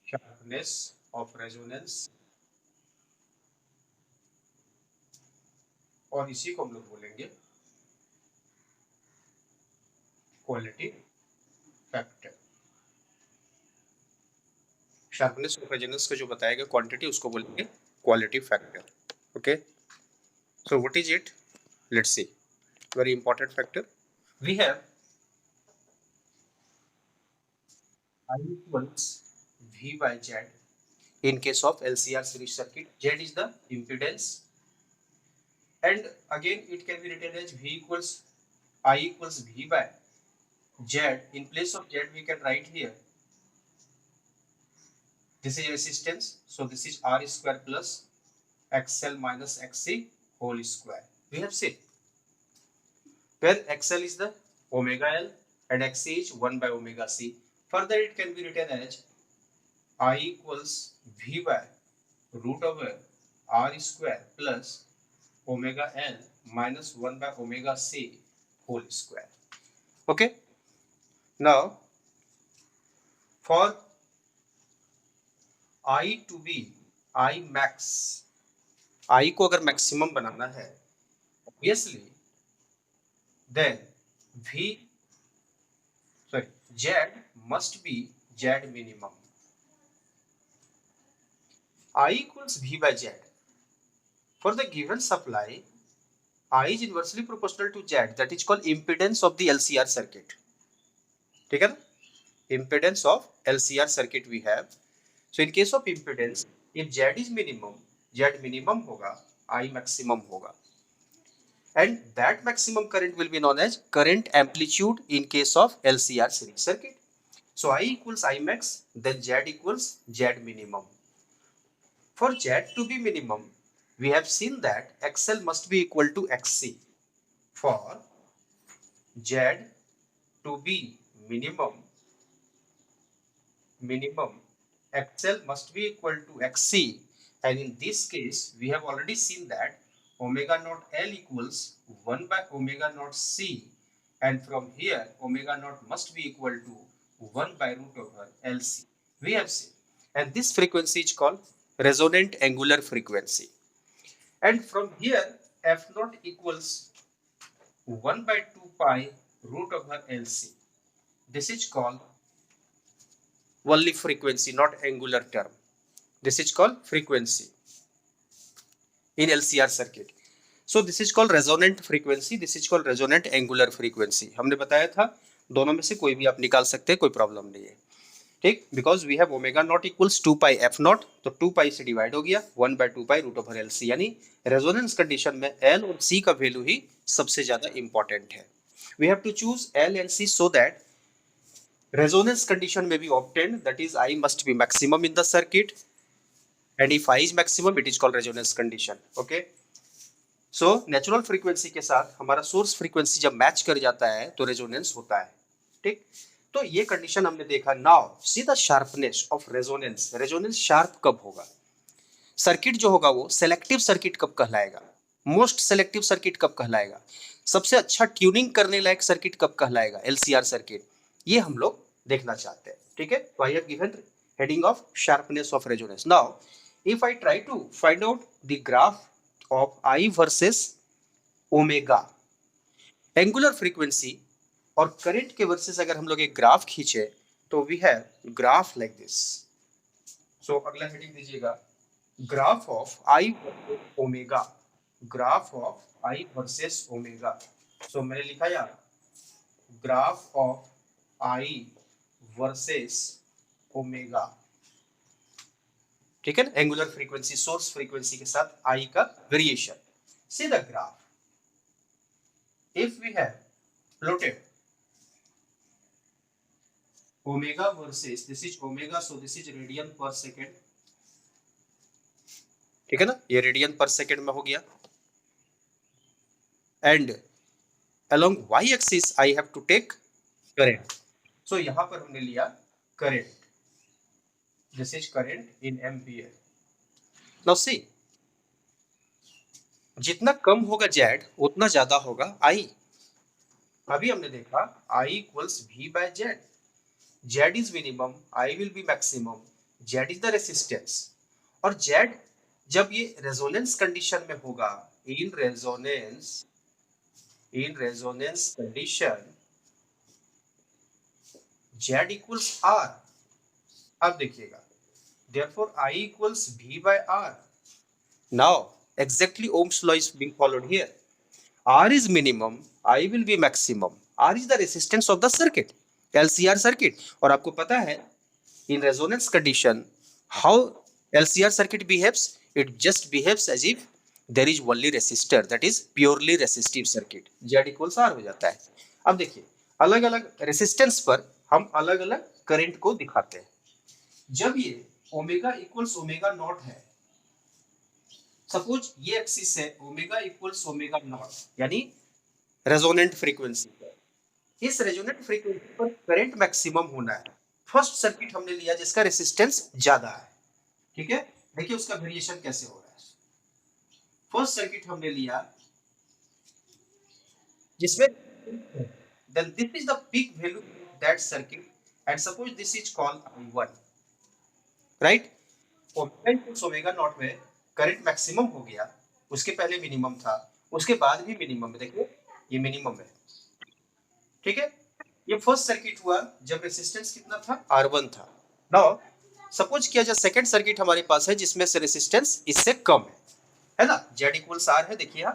sharpness of resonance, और इसी को हम लोग बोलेंगे quality factor. Sharpness of resonance का जो बताएगा क्वांटिटी उसको बोलेंगे quality factor. Okay, so what is it? Let's see. Very important factor. We have I equals V by Z. In case of LCR series circuit, Z is the impedance, and again it can be written as V equals I equals V by Z. In place of Z we can write here, this is resistance, so this is R square plus XL minus XC whole square. We have seen where XL is the omega L and XC is 1 by omega C. Further it can be written as I equals V by root over R square plus omega L minus 1 by omega C whole square. Okay, now for I to be I max, I को अगर maximum बनाना है obviously then Z must be Z minimum. I equals V by Z. For the given supply, I is inversely proportional to Z, that is called impedance of the LCR circuit. ठीक है ना? Impedance of LCR circuit we have. So in case of impedance, if Z is minimum, Z minimum होगा, I maximum होगा. And that maximum current will be known as current amplitude in case of LCR series circuit. So I equals I max, then Z equals Z minimum. For Z to be minimum, we have seen that XL must be equal to XC. For Z to be minimum, XL must be equal to XC, and in this case we have already seen that omega naught L equals 1 by omega naught C, and from here omega naught must be equal to 1 by root over LC. We have seen, and this frequency is called resonant angular frequency, and from here F naught equals 1 by 2 pi root over LC. This is called only frequency, not angular term. This is called frequency in LCR circuit. So this is called resonant frequency, this is called resonant angular frequency. हमने बताया था दोनों में से कोई भी आप निकाल सकते हैं, कोई प्रॉब्लम नहीं है, ठीक। Because we have omega not equals 2 pi f not, तो 2 पाई से डिवाइड हो गया 1 by 2 pi root over L C, यानी रेजोनेंस कंडीशन में एल और सी का वैल्यू ही सबसे ज्यादा इंपॉर्टेंट है. We have to choose L and C so that resonance condition may be obtained, that is I must be maximum in the circuit, and if I is maximum it is called resonance condition. Okay, so natural frequency के साथ हमारा source frequency जब match कर जाता है तो resonance होता है, ठीक. तो ये कंडीशन हमने देखा. Now see the sharpness of resonance. Resonance sharp कब होगा? सर्किट जो होगा वो सेलेक्टिव सर्किट कब कहलाएगा? मोस्ट सेलेक्टिव सर्किट कब कहलाएगा? सबसे अच्छा ट्यूनिंग करने लायक सर्किट कब कहलाएगा? LCR circuit. ये हम लोग देखना चाहते हैं, ठीक है. तो I have given heading of sharpness of resonance. Now if I try to find out the graph of I versus omega, angular frequency और करंट के वर्सेस अगर हम लोग एक ग्राफ खींचे तो we have graph like this. So अगला heading दीजिएगा, graph of I versus omega. Graph of I versus omega. So मैंने लिखा यार graph of I versus omega, ठीक है ना. एंगुलर फ्रीक्वेंसी सोर्स फ्रीक्वेंसी के साथ आई का variation. See the graph. If we have plotted omega versus, this is omega, so this is radian per second, ठीक है ना. ये रेडियन पर सेकेंड में हो गया. And along y axis I have to take current. So यहां पर हमने लिया current. This is current in ampere. Now see, जितना कम होगा Z उतना ज्यादा होगा I. अभी हमने देखा I equals V by Z. Z is minimum, I will be maximum. Z is the resistance, और जेड जब ये रेजोनेंस कंडीशन में होगा, in resonance condition Z equals R. अब देखिएगा, therefore I equals V by R. Now exactly Ohm's law is being followed here. R is minimum, I will be maximum. R is the resistance of the circuit, LCR circuit. और आपको पता है in resonance condition how LCR circuit behaves? It just behaves as if there is only resistor, that is purely resistive circuit. Z equals R हो जाता है। अब देखिए, अलग अलग रेसिस्टेंस पर हम अलग अलग करंट को दिखाते हैं। जब ये ओमेगा इक्वल्स ओमेगा नॉट है, सपोज ये एक्सिस है ओमेगा इक्वल्स ओमेगा नॉट, यानी रेजोनेंट फ्रीक्वेंसी पर, इस रेजोनेंट फ्रीक्वेंसी पर करंट मैक्सिमम होना है। फर्स्ट सर्किट हमने लिया जिसका रेसिस्टेंस ज्यादा है, ठीक है। देखिए उसका वेरिएशन कैसे हो रहा है। फर्स्ट सर्किट हमने लिया जिसमें then this is the peak value of that circuit, and suppose this is called I1, right? Omega naught में करंट मैक्सिमम हो गया, उसके पहले मिनिमम था, उसके बाद भी मिनिमम है। देखिए ये मिनिमम है, ठीक है। ये फर्स्ट सर्किट हुआ जब रेसिस्टेंस कितना था, R1 था। नाउ सपोज किया जाए सेकंड सर्किट हमारे पास है जिसमें से रेसिस्टेंस इससे कम है ना, Z इक्वल्स R है। देखिए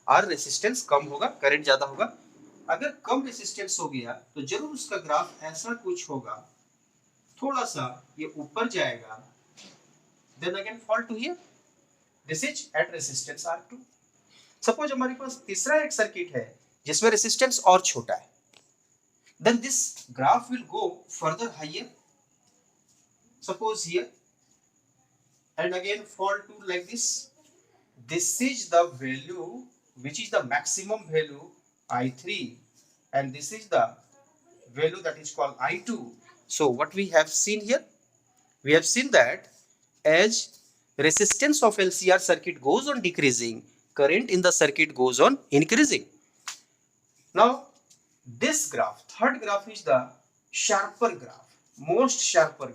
R रेसिस्टेंस कम होगा, करंट ज्यादा होगा। अगर कम रेसिस्टेंस हो गया तो जरूर उसका ग्राफ ऐसा कुछ होगा, थोड़ा सा ये ऊपर जाएगा, then again fall to here. This is at resistance R2. Suppose हमारे पास तीसरा एक सर्किट है जिसमें रेसिस्टेंस और छोटा है, then this graph will go further higher, suppose here, and again fall to like this. This is the value which is the maximum value I3, and this is the value that is called I2. So what we have seen here, we have seen that as resistance of LCR circuit goes on decreasing, current in the circuit goes on increasing. Now this graph, third graph, is the sharper graph, most sharper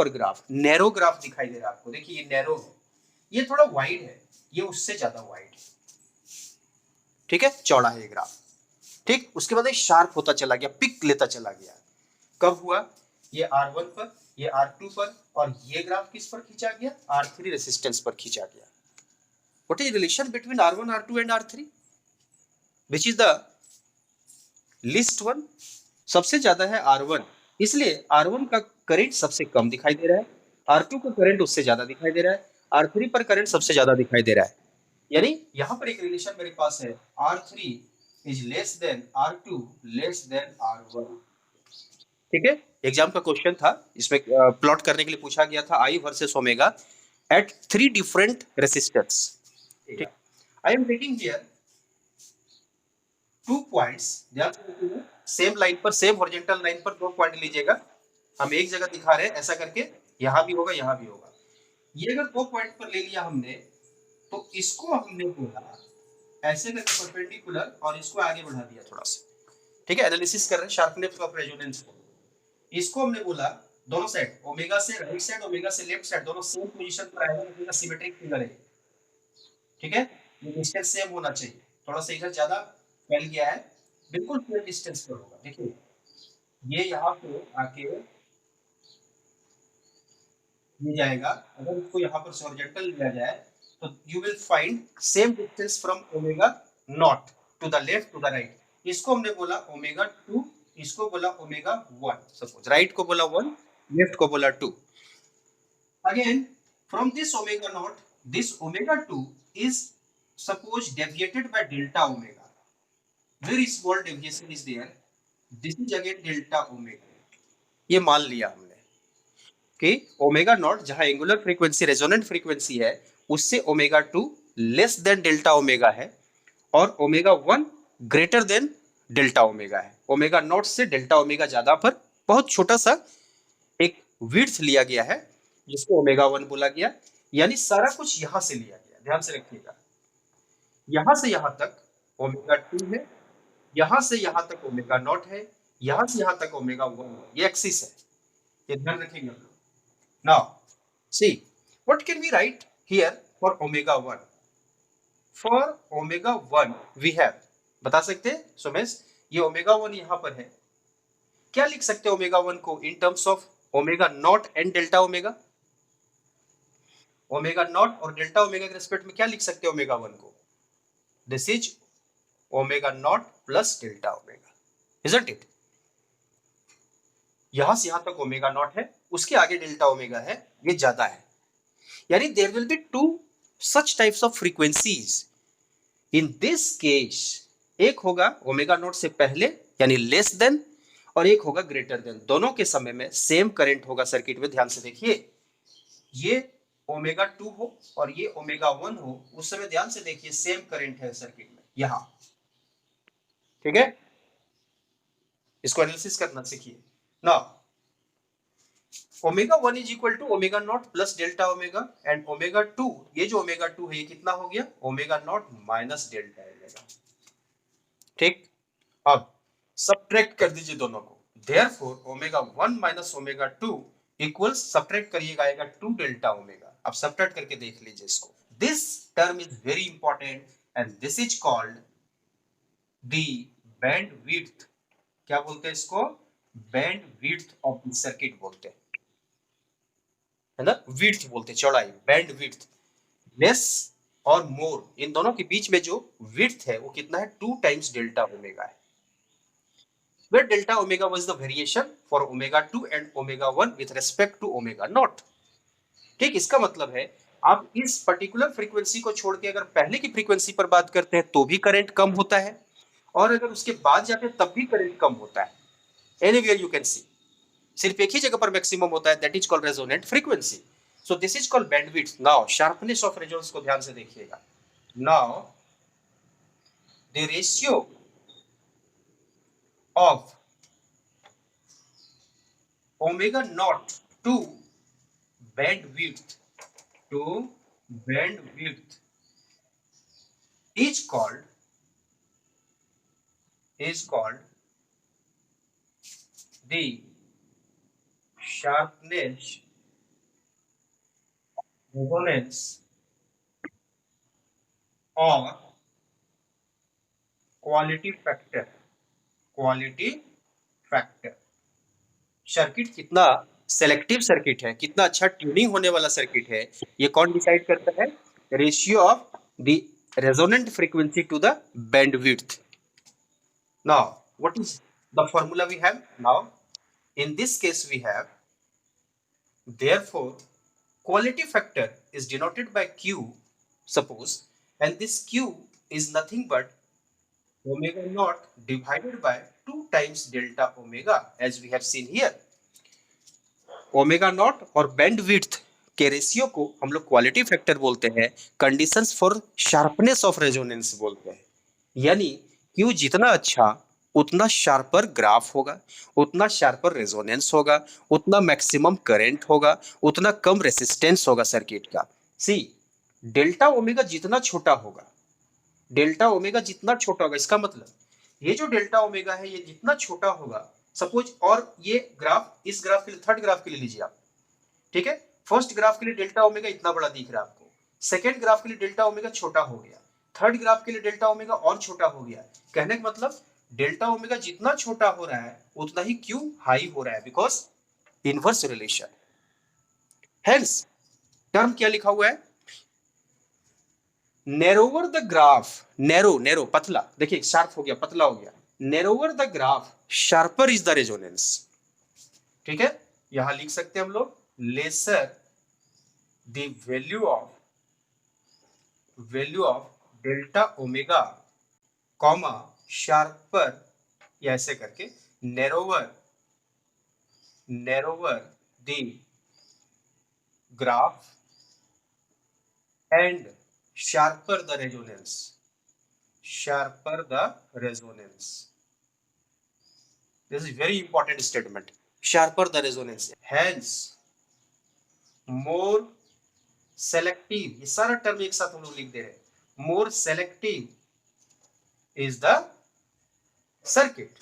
graph, narrow graph दिखाई दे रहा है आपको। देखिए ये narrow है, ये थोड़ा wide है, ये उससे ज्यादा वाइड है, ठीक है, चौड़ा है ये ग्राफ, ठीक। उसके बाद ये शार्प होता चला गया, पिक लेता चला गया। कब हुआ? ये R1 पर, ये R2 पर, और ये ग्राफ किस पर खींचा गया? R3 रेसिस्टेंस पर खींचा गया। What is relation between R1, R2 and R3? Which is the list one? सबसे ज्यादा है R1, इसलिए R1 का करंट सबसे कम दिखाई दे रहा है, R2 का करंट उससे ज्यादा दिखाई दे रहा है, R3 पर करंट सबसे ज्यादा दिखाई दे रहा है। यानी यहां पर एक रिलेशन मेरे पास है, R3 is less than R2 less than R1, ठीक है। एग्जाम का क्वेश्चन था, इसमें प्लॉट करने के लिए पूछा गया था I versus omega eight 3 different resistance. I am taking here 2 points, same line पर, सेम हॉरिजॉन्टल लाइन पर 2 पॉइंट लीजिएगा। हम एक जगह दिखा रहे हैं ऐसा करके, यहां भी होगा यहां भी होगा। ये अगर 2 पॉइंट पर ले लिया हमने, तो इसको हमने बोला ऐसे करके परपेंडिकुलर, और इसको आगे बढ़ा दिया थोड़ा सा, ठीक है। एनालिसिस कर रहे हैं शार्पनेस ऑफ रेजोनेंस को। इसको हमने बोला दोनों साइड, ओमेगा से राइट साइड, ओमेगा से लेफ्ट साइड, दोनों सेम पोजीशन पर आएगा, ओमेगा सिमेट्रिक फिगर है, ठीक है। ये डिस्टेंस सेम होना चाहिए, थोड़ा सा इधर ज्यादा फैल गया है, बिल्कुल सेम डिस्टेंस पर होगा। देखिए ये यहाँ पे आके ये जाएगा, अगर इसको यहाँ पर हॉरिजॉन्टल लिया जाए तो you will find same distance from omega not to the left to the right. इसको हमने बोला ओमेगा 2, इसको बोला ओमेगा 1, सपोज राइट को बोला 1, लेफ्ट को बोला 2। Again from this omega naught, this omega 2 is suppose deviated by delta omega, very small deviation is there, this is again delta omega। ये मान लिया हमने कि ओमेगा नॉट जहां एंगुलर फ्रीक्वेंसी रेजोनेंट फ्रीक्वेंसी है उससे omega 2 less than delta omega है, और omega 1 greater than delta omega है। ओमेगा नॉट से डेल्टा ओमेगा ज्यादा पर बहुत छोटा सा एक विड्थ लिया गया है जिसको ओमेगा 1 बोला गया, यानी सारा कुछ यहां से लिया गया। ध्यान से रखिएगा, यहां से यहां तक ओमेगा 2 है, यहां से यहां तक ओमेगा नॉट है, यहां से यहां तक ओमेगा 1 है, ये एक्सिस है। ये ध्यान रखेंगे हम लोग। Now see what can we write here for omega 1? For omega 1 we have, बता सकते हैं सुमेश, ये ओमेगा 1 यहां पर है, क्या लिख सकते हैं ओमेगा 1 को in terms of omega not and delta omega? Omega naught और डेल्टा ओमेगा के रेस्पेक्ट में क्या लिख सकते हैं ओमेगा 1 को? This is omega not plus delta omega, isn't it? यहां से यहां तक ओमेगा नॉट है, उसके आगे डेल्टा ओमेगा है, ये ज्यादा है, यानी there will be two such types of frequencies in this case. एक होगा ओमेगा नॉट से पहले यानी लेस देन, और एक होगा ग्रेटर देन। दोनों के समय में सेम करंट होगा सर्किट में। ध्यान से देखिए, ये ओमेगा 2 हो और ये ओमेगा 1 हो, उस समय ध्यान से देखिए सेम करंट है सर्किट में यहां, ठीक है? इसको एनालिसिस करना सीखिए। Now omega 1 is equal to omega not plus delta omega, and omega 2, ये जो ओमेगा 2 है ये कितना हो गया? Omega naught minus delta omega, ठीक? अब सब्ट्रैक्ट कर दीजिए दोनों को, therefore omega 1 minus omega 2 equals, subtract करिएगा आएगा 2 डेल्टा ओमेगा। अब सब्ट्रैक्ट करके देख लीजिए इसको। This term is very important and this is called the band width. क्या बोलते हैं इसको? Band width of the circuit बोलते हैं, है ना? विड्थ बोलते हैं, चौड़ाई, बैंड विड्थ। लेस और मोर, इन दोनों के बीच में जो विड्थ है वो कितना है? 2 टाइम्स डेल्टा ओमेगा है, where delta omega was the variation for omega 2 and omega 1 with respect to omega naught। ठीक, इसका मतलब है आप इस पर्टिकुलर फ्रीक्वेंसी को छोड़ के अगर पहले की फ्रीक्वेंसी पर बात करते हैं तो भी करंट कम होता है, और अगर उसके बाद जाते हैं तब भी करंट कम होता है। एनीवेयर यू कैन सी, सिर्फ एक ही जगह पर मैक्सिमम होता है, that is called resonant frequency. So this is called bandwidth. Now sharpness of resonance को ध्यान से देखिएगा। Now the ratio of omega not to bandwidth to bandwidth is called the sharpness resonance or quality factor। quality factor, circuit कितना selective circuit है, कितना अच्छा tuning होने वाला सर्किट है, ये कौन डिसाइड करता है? Ratio of the resonant frequency to the bandwidth. Now what is the formula we have? Now in this case we have, therefore quality factor is denoted by q, suppose, and this q is nothing but omega naught divided by 2 times delta omega, as we have seen here। Omega naught और band width के ratio को हम लोग quality factor बोलते हैं, conditions for sharpness of resonance बोलते हैं। यानी क्यू जितना अच्छा उतना शार्पर ग्राफ होगा, उतना शार्पर रेजोनेंस होगा, उतना मैक्सिमम करंट होगा, उतना कम रेसिस्टेंस होगा सर्किट का। सी, डेल्टा ओमेगा जितना छोटा होगा, डेल्टा ओमेगा जितना छोटा होगा, इसका मतलब ये जो डेल्टा ओमेगा है ये जितना छोटा होगा, सपोज, और ये ग्राफ, इस ग्राफ के लिए, थर्ड ग्राफ के लिए लीजिए आप, ठीक है? फर्स्ट ग्राफ के लिए डेल्टा ओमेगा इतना बड़ा दिख रहा है आपको, सेकेंड ग्राफ के लिए डेल्टा ओमेगा छोटा हो गया, थर्ड ग्राफ के लिए डेल्टा ओमेगा और छोटा हो गया। कहने का मतलब डेल्टा ओमेगा जितना छोटा हो रहा है उतना ही क्यू हाई हो रहा है, because inverse relation. Hence term क्या लिखा हुआ है? Narrower the graph, narrow, narrow पतला, देखिए शार्प हो गया, पतला हो गया, narrower the graph sharper is the resonance. ठीक है, यहां लिख सकते हैं हम लोग, lesser the value of delta omega comma sharper, या ऐसे करके narrower the graph and sharper the resonance, sharper the resonance, this is very important statement, sharper the resonance, hence more selective, ये सारा टर्म एक साथ हम लोग लिख दे रहे हैं, more selective is the circuit।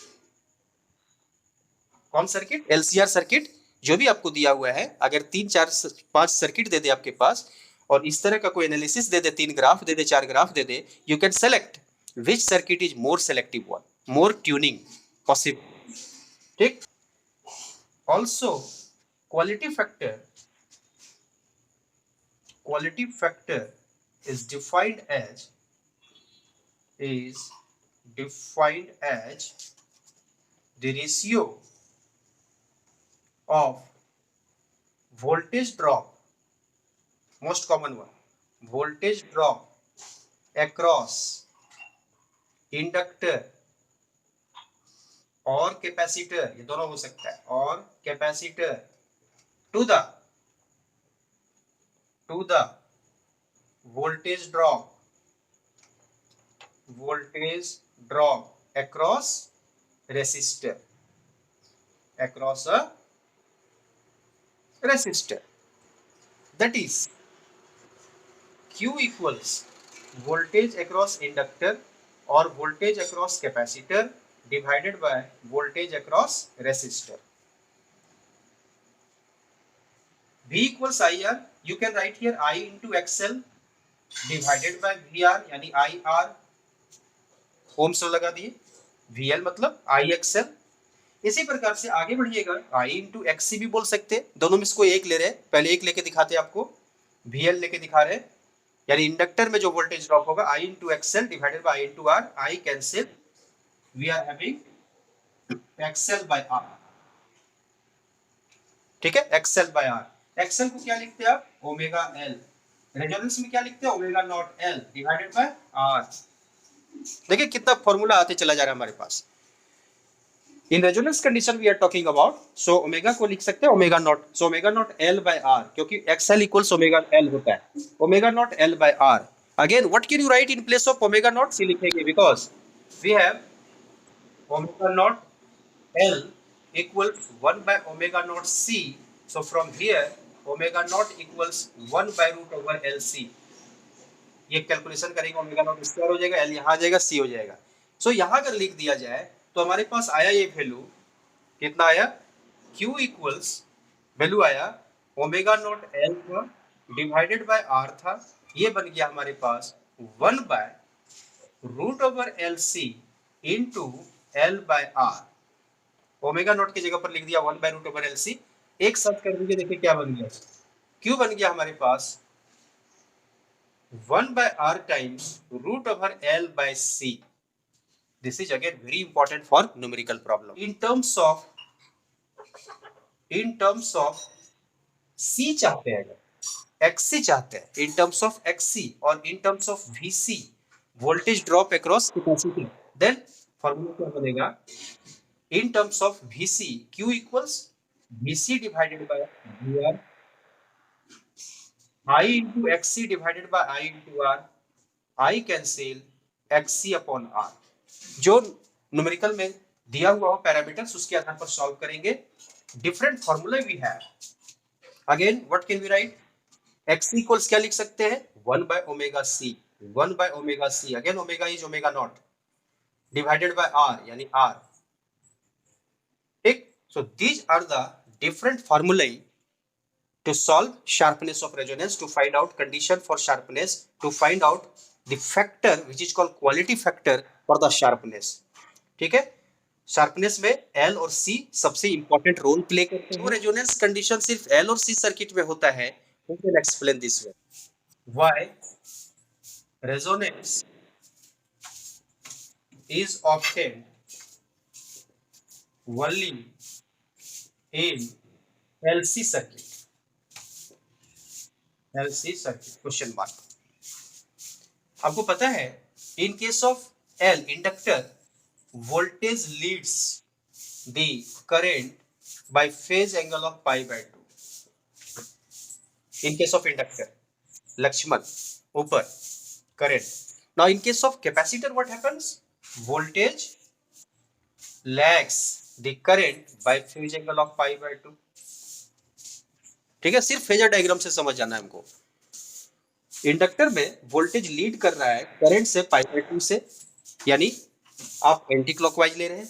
कौन सर्किट? LCR सर्किट जो भी आपको दिया हुआ है, अगर 3 4 5 सर्किट दे दे आपके पास और इस तरह का कोई एनालिसिस दे दे, 3 ग्राफ दे दे, 4 ग्राफ दे दे, you can select which circuit is more selective one, more tuning possible. ठीक। Also quality factor is defined as the ratio of voltage drop, most common one, voltage drop across inductor और capacitor, ये दोनों हो सकता है, और capacitor to the voltage drop across resistor, that is Q equals voltage across inductor or voltage across capacitor divided by voltage across resistor. V equals IR, you can write here I into XL divided by VR, यानी IR, ohms लगा दिए, VL मतलब IXL। इसी प्रकार से आगे बढ़िएगा, I into XC भी बोल सकते हैं, दोनों में से कोई एक ले रहे हैं, पहले एक लेके दिखाते हैं आपको, VL लेके दिखा रहे हैं, यानी इंडक्टर में जो वोल्टेज ड्रॉप होगा I into XL divided by I into R, I cancel, we are having XL by R। ठीक है, XL by R, XL को क्या लिखते हैं आप, ओमेगा L, रेजोनेंस में क्या लिखते हैं, omega not L divided by R। देखिए कितना फॉर्मूला आते चला जा रहा है हमारे पास। In resonance condition we are talking about, so omega को लिख सकते हैं omega not, so omega not L by R, क्योंकि XL इक्वल्स ओमेगा L होता है, omega not L by R। Again what can you write in place of omega not, C लिखेंगे, because we have omega not L equals 1 by omega naught C, so from here omega naught equals 1 by root over LC। ये calculation करेंगे, omega naught square हो जाएगा, L यहाँ आ जाएगा, C हो जाएगा। सो यहाँ अगर लिख दिया जाए तो हमारे पास आया ये वैल्यू, कितना आया, Q इक्वल्स वैल्यू आया ओमेगा नॉट L था डिवाइडेड बाय R था, ये बन गया हमारे पास 1 बाय root over LC into L by R। Omega not की जगह पर लिख दिया 1 बाय रूट ओवर LC, एक साथ कर दीजिए, देखिए क्या बन गया, Q बन गया हमारे पास 1 by R times root over L by C। This is again very important for numerical problem. In terms of C चाहते हैं, XC चाहते हैं, in terms of XC और in terms of VC, voltage drop across capacity, then formula क्या बनेगा, in terms of VC, Q equals VC divided by VR, I into XC divided by I into R, I cancel XC upon R। जो numerical में दिया हुआ हो parameters, उसके आधार पर solve करेंगे। Different formula we have, again what can we write, XC equals क्या लिख सकते हैं, 1 by omega C, 1 by omega C, again omega is omega not divided by R, यानी R। ठीक, so these are the different फॉर्मूलाe to solve sharpness of resonance, to find out condition for sharpness, to find out the factor which is called quality factor for the sharpness। ठीक है, sharpness में L और C सबसे important role play करते हैं। Resonance condition सिर्फ L और C circuit में होता है, we can explain this way, why resonance is obtained only in LC circuit, LC circuit, question mark. आपको पता है in case of L inductor, voltage leads the current by phase angle of pi by 2। in case of inductor, Lakshman ऊपर current। now in case of capacitor what happens, voltage lags the current by phase angle of pi by 2। ठीक है, सिर्फ phasor diagram से समझ जाना है हमको। Inductor में वोल्टेज लीड कर रहा है करंट से पाई बाय 2 से, यानी आप एंटी क्लॉकवाइज ले रहे हैं,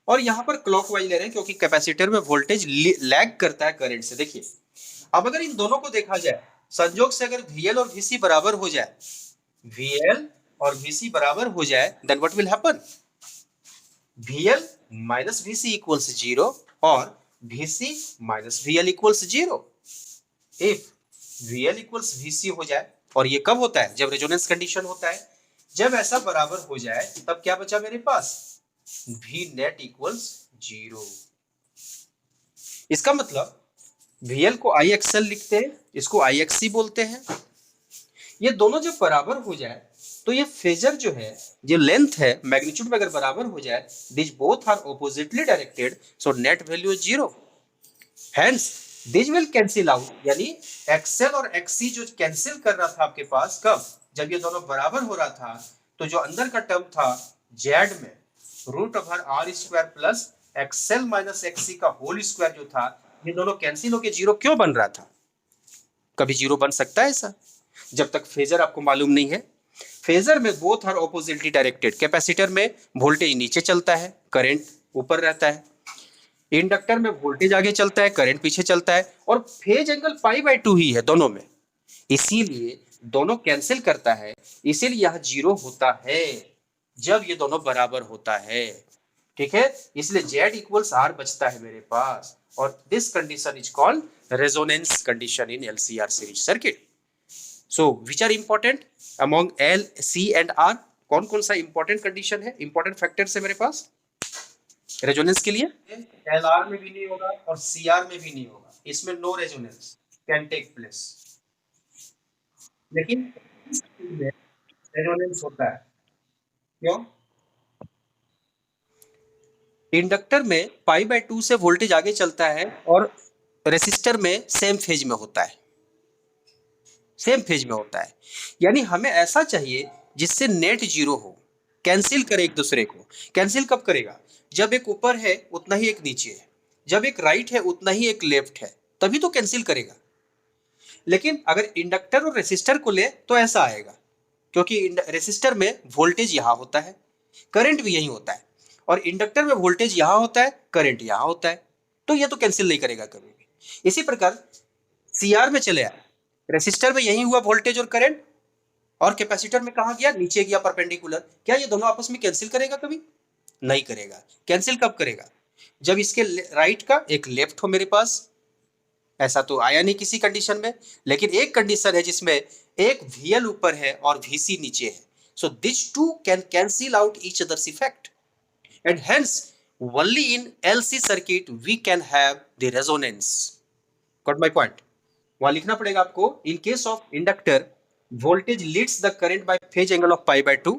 और यहाँ पर क्लॉकवाइज ले रहे हैं क्योंकि कैपेसिटर में वोल्टेज लैग करता है करंट से। देखिए अब अगर इन दोनों को देखा जाए, संयोग से अगर VL और VC बराबर हो जाए, VL और VC बराबर हो जाए, then what will happen? VL minus VC equals 0 और VC minus VL equals 0। If VL equals VC हो जाए, और ये कब होता है? जब रेजोनेंस कंडीशन होता है। जब ऐसा बराबर हो जाए तब क्या बचा मेरे पास? V net equals 0। इसका मतलब VL को IXL लिखते हैं, इसको IXC बोलते हैं। ये दोनों जब बराबर हो जाए तो ये फेजर जो है, जो लेंथ है, मैग्नीट्यूड में अगर बराबर हो जाए, this both are oppositely directed, so net value is 0। Hence this will cancel out, यानी XL और XC जो कैंसिल कर रहा था आपके पास, कब? जब ये दोनों बराबर हो रहा था, तो जो अंदर का टर्म था Z में √R² plus XL minus XC का होल स्क्वायर जो था, ये दोनों कैंसिल होके 0 क्यों बन रहा था? कभी 0 बन सकता है ऐसा? जब तक फेजर आपको मालूम नहीं है। फेजर में both are oppositely directed. Capacitor में वोल्टेज नीचे चलता है, करंट ऊपर रहता है। इंडक्टर में वोल्टेज आगे चलता है, करंट पीछे चलता है, और फेज एंगल π/2 ही है दोनों में, इसीलिए दोनों कैंसिल करता है, इसीलिए यह 0 होता है जब ये दोनों बराबर होता है। ठीक है, इसलिए Z इक्वल्स R बचता है मेरे पास, और this condition is called resonance condition in LCR series circuit. So which are important among L, C and R? कौन कौन सा इंपॉर्टेंट कंडीशन है, इंपॉर्टेंट फैक्टर्स है मेरे पास रेजोनेंस के लिए? LR में भी नहीं होगा और CR में भी नहीं होगा, इसमें no resonance can take place. लेकिन इस में रेजोनेंस होता है। क्यों? इंडक्टर में π/2 से वोल्टेज आगे चलता है और रेसिस्टर में सेम फेज में होता है, सेम फेज में होता है। यानी हमें ऐसा चाहिए जिससे नेट 0 हो, कैंसिल करे एक दूसरे को। कैंसिल कब करेगा? जब एक ऊपर है उतना ही एक नीचे है, जब एक राइट है उतना ही एक लेफ्ट है, तभी तो कैंसिल करेगा। लेकिन अगर इंडक्टर और रेसिस्टर को ले तो ऐसा आएगा, क्योंकि रेसिस्टर में वोल्टेज यहां होता है, करंट भी यही होता है, और इंडक्टर में वोल्टेज यहां होता है, करंट यहां होता है, तो ये तो कैंसिल नहीं करेगा कभी भी। इसी प्रकार CR में चले आए, रेसिस्टर में यही हुआ वोल्टेज और करंट, और कैपेसिटर में कहा गया? नीचे गया परपेंडिकुलर। क्या ये दोनों आपस में कैंसिल करेगा? कभी नहीं करेगा। कैंसिल कब करेगा? जब इसके राइट का एक लेफ्ट हो मेरे पास। ऐसा तो आया नहीं किसी कंडीशन में, लेकिन एक कंडीशन है जिसमें एक VL ऊपर है और VC नीचे है, so this two can cancel out each others effect, and hence only in LC circuit we can have the resonance. Got my point? वहां लिखना पड़ेगा आपको, in case of inductor voltage leads the current by phase angle of π/2,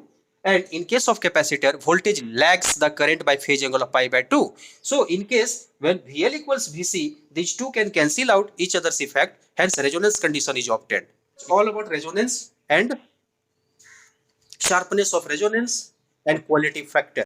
and in case of capacitor voltage lags the current by phase angle of π/2. So in case when VL equals VC, these two can cancel out each other's effect, hence resonance condition is obtained. It's all about resonance and sharpness of resonance and quality factor.